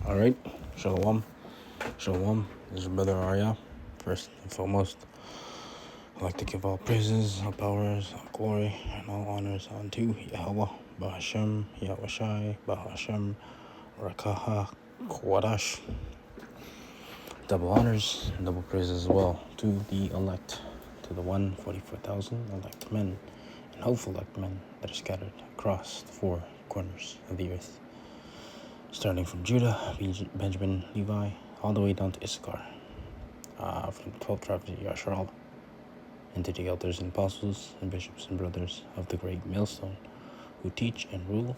All right, shalom, shalom. This is Brother Arya. First and foremost, I'd like to give all praises, all powers, all glory, and all honors unto Yahweh, Bahashem, Yahushai, Bahashem, Rakaha, Kwadash. Double honors, and double praises as well to the elect, to the 144,000 elect men and hopeful elect men that are scattered across the four corners of the earth, starting from Judah, Benjamin, Levi, all the way down to Issachar, from the 12 tribes of Yasharal, and to the elders and apostles and bishops and brothers of the great millstone, who teach and rule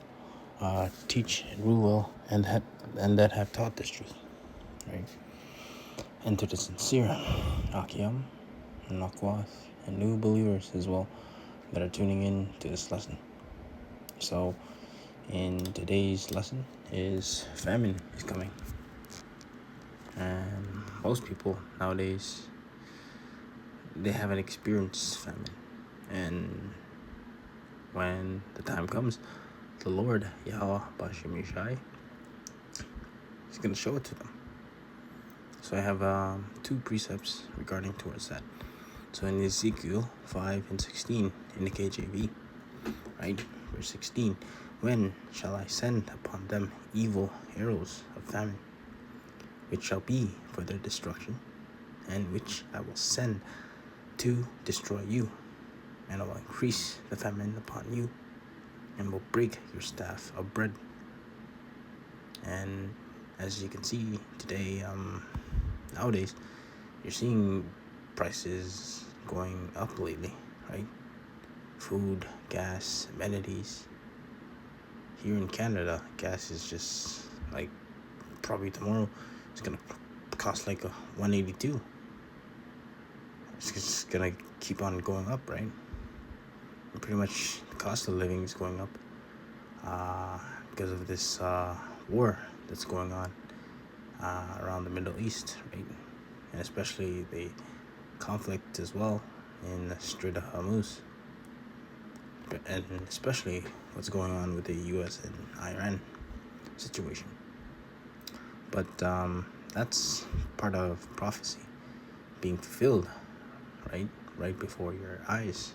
well, and that have taught this truth, right? And to the sincere Akiam, and Nakwath, and new believers as well that are tuning in to this lesson. So, in today's lesson is famine is coming. And most people nowadays, they haven't experienced famine. And when the time comes, the Lord, Yahweh, Bashem Yishai, is going to show it to them. So I have two precepts regarding towards that. So in Ezekiel 5 and 16 in the KJV, right, verse 16, when shall I send upon them evil arrows of famine, which shall be for their destruction, and which I will send to destroy you, and I will increase the famine upon you, and will break your staff of bread. And as you can see today, nowadays, you're seeing prices going up lately, right? Food, gas, amenities. Here in Canada, gas is just like, probably tomorrow, it's gonna cost like a 182. It's just gonna keep on going up, right? And pretty much the cost of living is going up because of this war that's going on around the Middle East, right? And especially the conflict as well in the Strait of Hormuz, and especially what's going on with the U.S. and Iran situation. But that's part of prophecy being fulfilled, right before your eyes.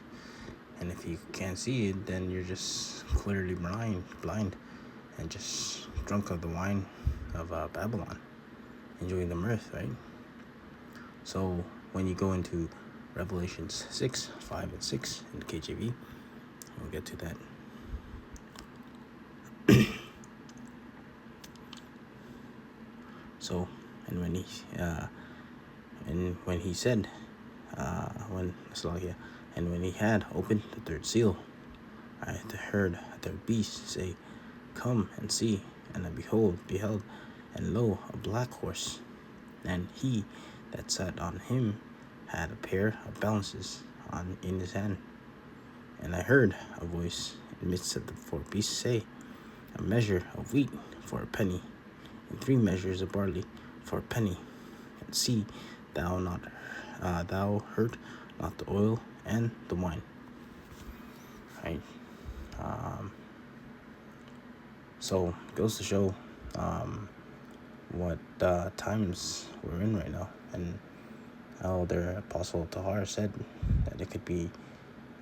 And if you can't see it, then you're just clearly blind, and just drunk of the wine of Babylon, enjoying the mirth, right? So when you go into Revelations 6, 5, and 6 in the KJV, we'll get to that. So, and when he said, and when he had opened the third seal, I heard a third beast say, "Come and see." And I beheld, and lo, a black horse, and he that sat on him had a pair of balances in his hand. And I heard a voice in the midst of the four beasts say, a measure of wheat for a penny, and 3 measures of barley for a penny. And see, thou hurt not the oil and the wine. Right. So it goes to show what times we're in right now, and how their Apostle Tahar said that it could be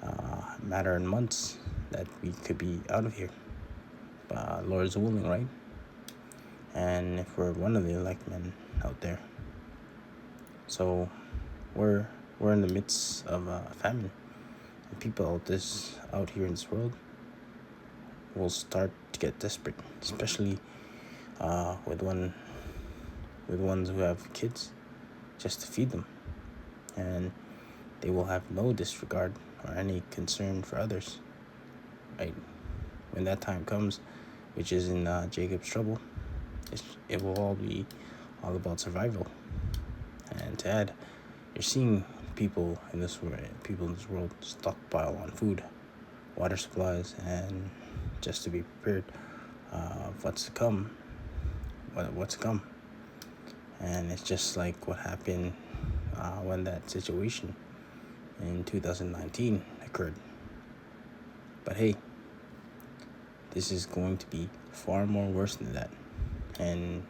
a matter of months that we could be out of here. Lord's willing, right? And if we're one of the elect men out there. So we're in the midst of a famine, and people out here in this world will start to get desperate, especially with ones who have kids, just to feed them, and they will have no disregard or any concern for others, right? When that time comes, which is in Jacob's trouble, it will all be all about survival. And to add, you're seeing people in this world stockpile on food, water supplies, and just to be prepared of what's to come. And it's just like what happened when that situation in 2019 occurred. But hey, this is going to be far more worse than that. And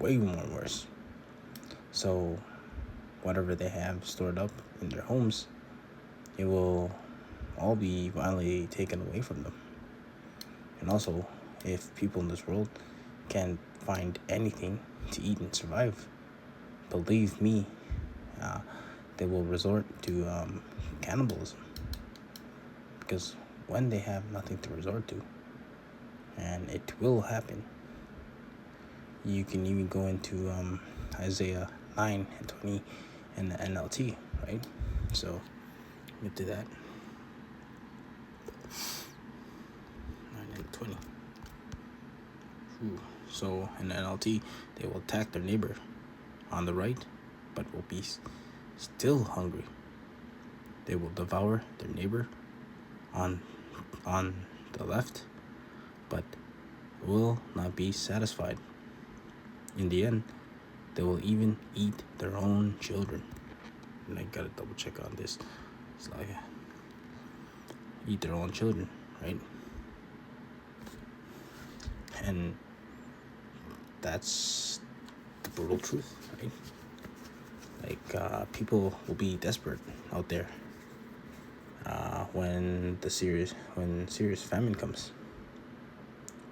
way more worse. So whatever they have stored up in their homes, it will all be violently taken away from them. And also, if people in this world can't find anything to eat and survive, believe me, they will resort to cannibalism. Because when they have nothing to resort to, and it will happen, you can even go into Isaiah 9 and 20 and the NLT, right? So, get to that. 9 and 20. Ooh. So, in the NLT, they will attack their neighbor on the right, but will be still hungry. They will devour their neighbor on the left, but will not be satisfied. In the end, they will even eat their own children. And I gotta double check on this. It's like eat their own children, right? And that's the brutal truth, right? Like people will be desperate out there when serious famine comes,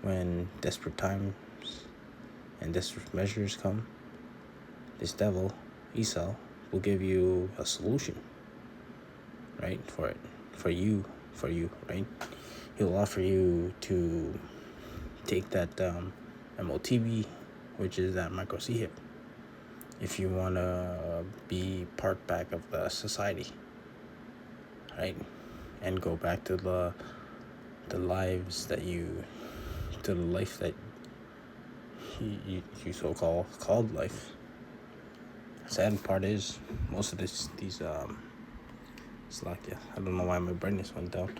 when desperate times and desperate measures come. This devil, Esau, will give you a solution, right? For you, right? He'll offer you to take that MOTB, which is that micro C-hip, if you want to be part back of the society, right? And go back to the life that you so-called life. Sad part is, most of these it's like, yeah, I don't know why my brightness went down.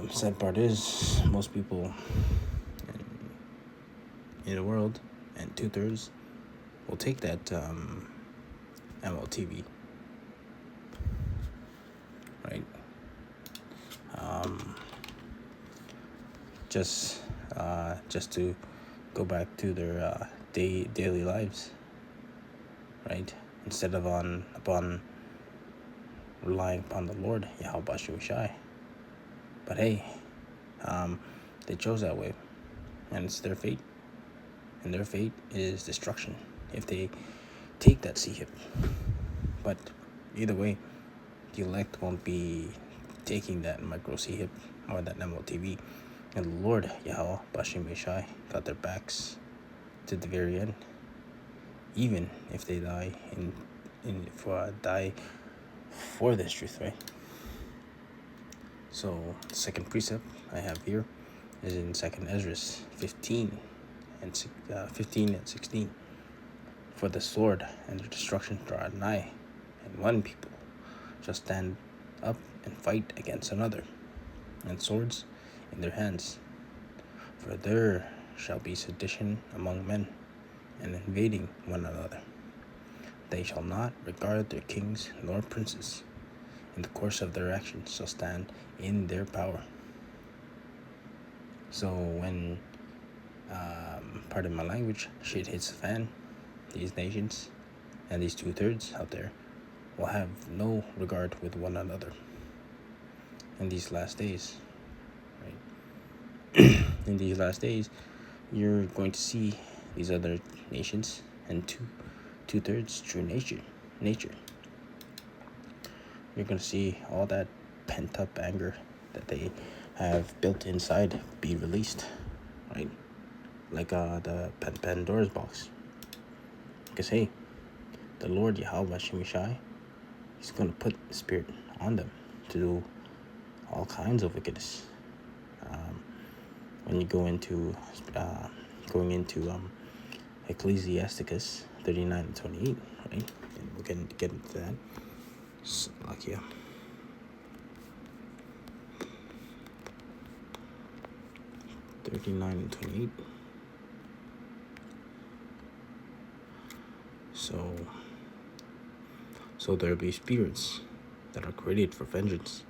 Sad part is, most people in the world, and 2/3 will take that MLTV, right? Just to go back to their daily lives, right? Instead of upon relying upon the Lord, Yahweh Shai. But hey, they chose that way, and it's their fate. And their fate is destruction if they take that C-hip. But either way, the elect won't be taking that micro C-hip or that MLTV. And the Lord, Yahweh Bashim Shai, got their backs to the very end. Even if they die die for this truth, right? So the second precept I have here is in 2nd Ezra 15 and 16. For the sword and the destruction draw nigh, and one people shall stand up and fight against another, and swords in their hands. For there shall be sedition among men, and invading one another. They shall not regard their kings nor princes, and the course of their actions shall stand in their power. So when, pardon my language, shit hits the fan, these nations and these 2/3 out there will have no regard with one another in these last days, right? In these last days, you're going to see these other nations and 2/3 true nature. You're going to see all that pent-up anger that they have built inside be released, right? Like the Pandora's box. Because hey, the Lord Yahweh Shemishai, He's going to put the Spirit on them to do all kinds of wickedness. When you go into Ecclesiasticus 39 and 28, right? And we'll get into that. So, like, yeah. (39 and 28). So there be spirits that are created for vengeance,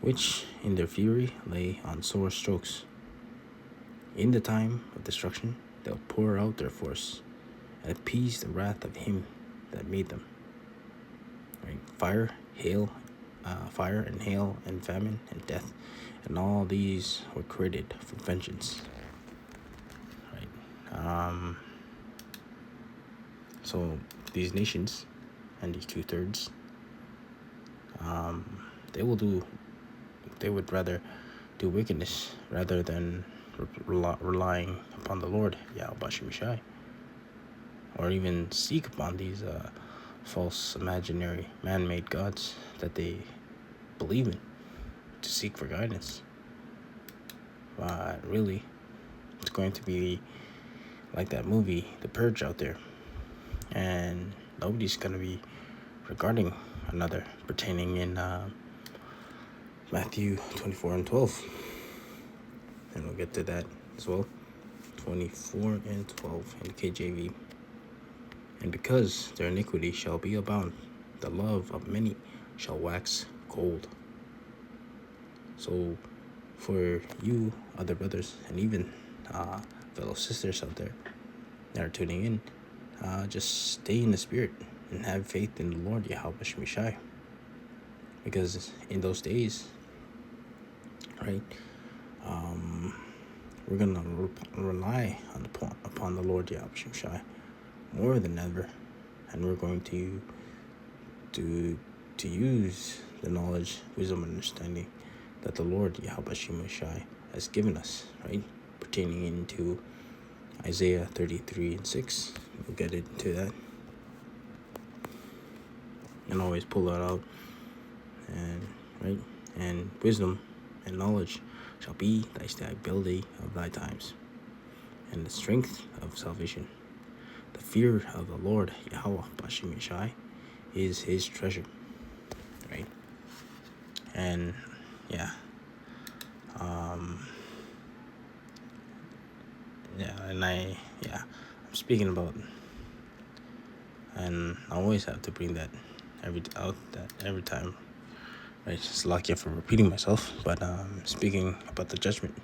which in their fury lay on sore strokes. In the time of destruction they'll pour out their force and appease the wrath of him that made them. Right? Fire and hail and famine and death, and all these were created for vengeance. Right? So these nations and these 2/3, they would rather do wickedness rather than relying upon the Lord, Yahweh Shai, or even seek upon these false, imaginary, man-made gods that they believe in to seek for guidance. But really, it's going to be like that movie, The Purge, out there, and nobody's going to be regarding another, pertaining in Matthew 24:12, and we'll get to that as well. 24:12 in KJV. And because their iniquity shall be abound, the love of many shall wax cold. So for you, other brothers, and even fellow sisters out there that are tuning in, just stay in the spirit and have faith in the Lord, Yahweh Shai. Because in those days, right, we're going to rely upon the Lord, Yahweh Shai, more than ever. And we're going to use the knowledge, wisdom, and understanding that the Lord, Yahweh Shai, has given us, right, pertaining into Isaiah 33:6. We'll get into that. And always pull that out. And right, and wisdom and knowledge shall be thy stability of thy times, and the strength of salvation. The fear of the Lord, Yahweh Bashim Shai, is his treasure. Right? And I'm speaking about, and I always have to bring that every time. Right, it's lucky for repeating myself, but speaking about the judgment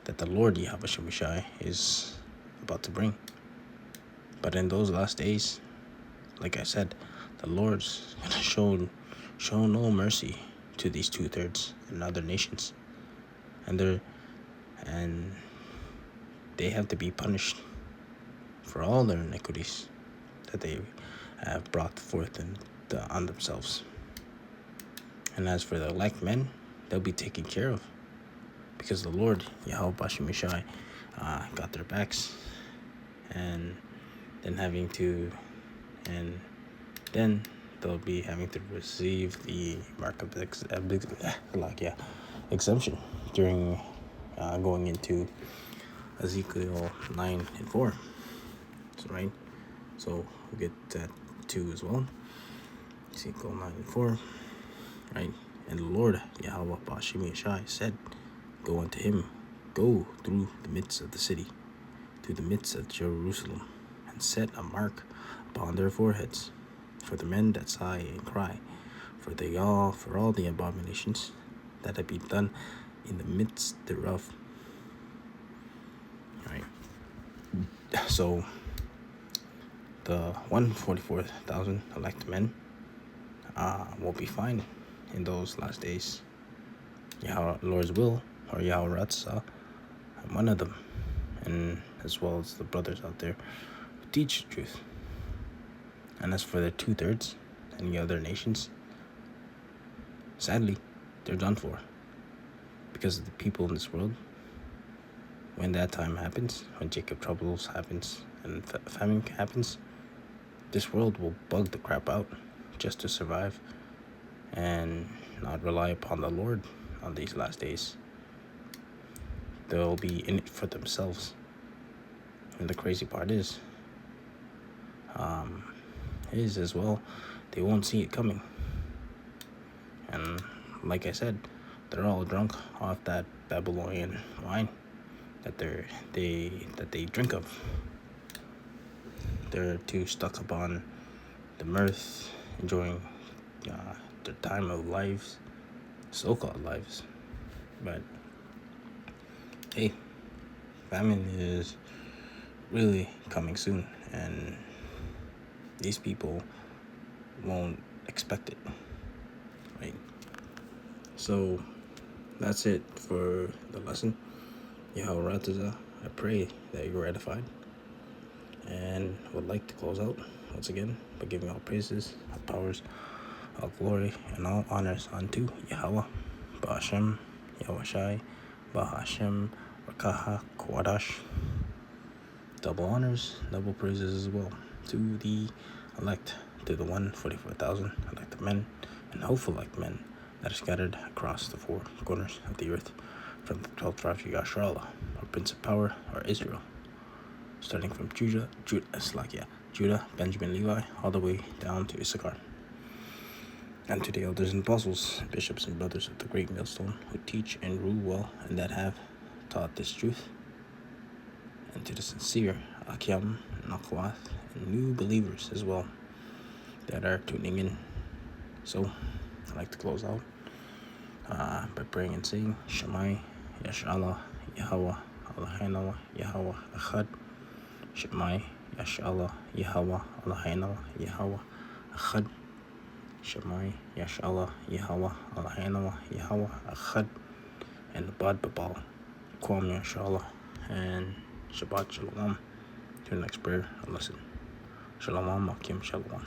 that the Lord Yahweh Shai is about to bring. But in those last days, like I said, the Lord's gonna show no mercy to these 2/3 and other nations, and they have to be punished for all their iniquities that they have brought forth on themselves. And as for the elect men, they'll be taken care of, because the Lord, Yahweh Bashim Shai, got their backs, and then they'll be having to receive the mark of exemption during going into Ezekiel 9:4. So, right, so we'll get that too as well. Ezekiel 9:4. Right, and the Lord Yahweh Bashim Shai said, "Go unto him, go through the midst of the city, through the midst of Jerusalem, and set a mark upon their foreheads, for the men that sigh and cry, for all the abominations that have been done in the midst thereof." Right. So the 144,000 elect men will be fine in those last days. Yahweh Lord's will, or Yahweh Ratzah, I'm one of them, and as well as the brothers out there who teach the truth. And as for the 2/3 and the other nations, sadly, they're done for, because of the people in this world. When that time happens, when Jacob troubles happens and famine happens, this world will bug the crap out just to survive and not rely upon the Lord on these last days. They'll be in it for themselves. And the crazy part is as well, they won't see it coming. And like I said, they're all drunk off that Babylonian wine that they drink of. They're too stuck upon the mirth, enjoying their time of lives, so-called lives. But hey, famine is really coming soon, and these people won't expect it, right? So that's it for the lesson. Yahweh Rataza, I pray that you're edified, and would like to close out once again by giving all praises, all powers, all glory, and all honors unto Yahweh, Ba'ashem, Yahweh Shai, Ba'ashem, Rakaha, Kwadash. Double honors, double praises as well to the elect, to the 144,000 elected men and hopeful elect men that are scattered across the four corners of the earth, from the 12th tribe of Yasharallah, or Prince of Power, or Israel, starting from Judah, Benjamin, Levi, all the way down to Issachar. And to the elders and apostles, bishops and brothers of the great millstone, who teach and rule well, and that have taught this truth, and to the sincere Akyam, Nakhwath, and new believers as well that are tuning in. So I'd like to close out by praying and saying, Shemai, Yashallah, Yahweh, Allahayna, Yahweh, Echad. Shemai, Yashallah, Yahweh, Allahayna, Yahweh, Echad. Shemai, Yashallah, Yahweh, Allahayna, Yahweh, Echad. And Bad Babal, Kwam Yashallah, and Shabbat Shalom. To the next prayer and lesson. Shalom, Akim Shalom.